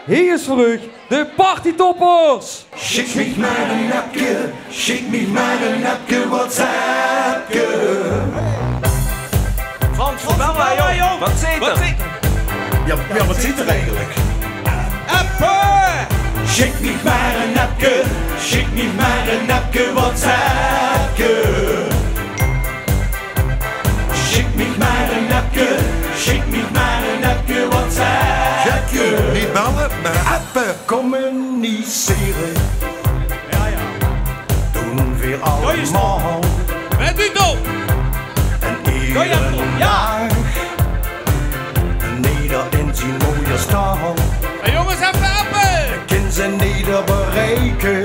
hier is voor u de partytoppers. Schick mich mal een appje, schick mich mal een appje, WhatsAppje. Frans, vertel jong. Wat zit er? Ja, wat zit er eigenlijk? Appen! Schick mich maar een appje, schick mich maar een appje, WhatsAppje. Schick mich maar een appje, schick mich maar een appje, WhatsAppje. Niet bellen, maar appen. Communiceren. Doen we allemaal. Met u toch? En ieder jaar. Neder in zijn mooie stad. Hey jongens, even appen! Kan ze neder bereiken.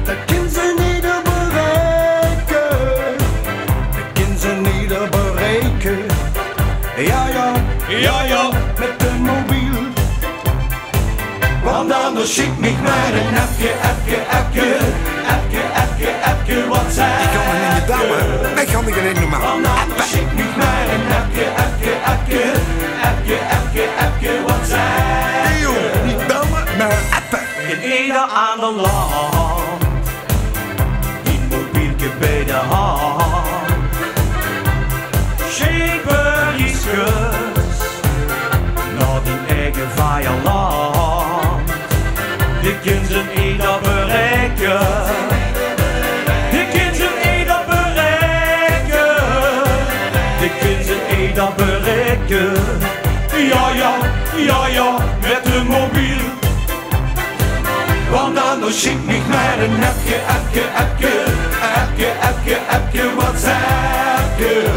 Dat kan ze neder bereiken. Dat kan ze neder bereiken. Ja, met de mobiel. Want anders schick mich maar een appje, WhatsApp. Ik kan me niet douwen. Wij gaan er niet normaal. Want anders schick mich maar een appje, WhatsApp. Nee joh, niet bellen, maar appen. In ieder ander land, die mobieltje bij de hand. Schick berichtjes naar die eigen vaderland. Die kunnen ze ieder bereiken. Die kunnen ze ieder bereiken. Die kunnen ze ieder bereiken. Ja, met de mobiel. Want anders schick mich maar een appje, WhatsAppje.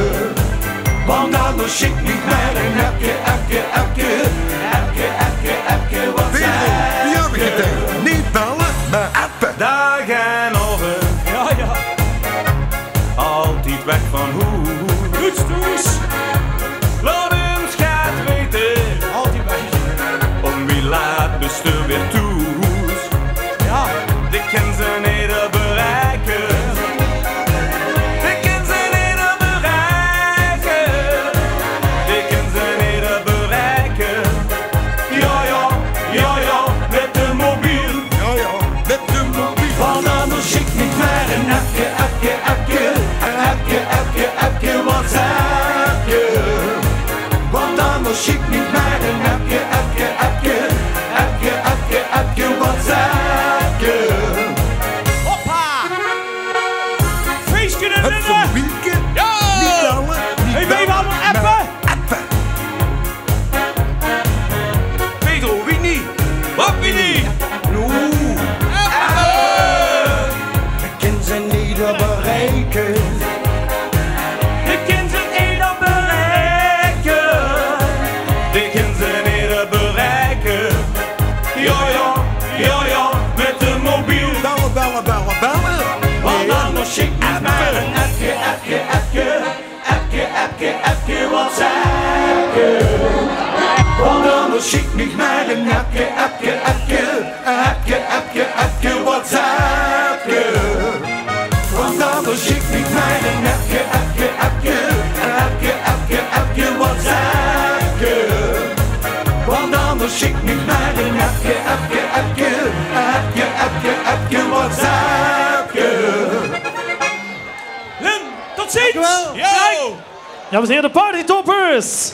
Want anders schick mich maar een appje, WhatsAppje. Die heb ik meteen. Niet bellen, maar appen. Dagen en ogen, ja. Altijd weg van huis. Toes. Laat hem schat weten. Altijd weg. Om wie laat best er weer toe. Ja, die kan ze niet bereiken. Die kan ze niet bereiken. Die kan ze niet bereiken. Ja, met de mobiel. Ja, met de mobiel. Want anders schick mich maar een appje, WhatsAppje. Want anders schick mich maar een appje, WhatsAppje. Hoppa! Feestje in Het de mobieltje. Ja! Niet bellen, niet Hey, bellen, we allemaal maar appen! appen. Pedro, wie niet? Wat wie niet? Kan ze niet bereiken. Die kan ze niet bereiken. Die kan ze niet bereiken. Ja, met de mobiel. Bellen. Want anders schick mich maar een appje, WhatsAppje. Want anders schick mich maar een appje, WhatsAppje. Want anders schick mich maar een appje, WhatsAppje. Want anders schick mich maar een appje, WhatsAppje. Tot ziens! Dankjewel. Yo! Dames en heren, de partytoppers.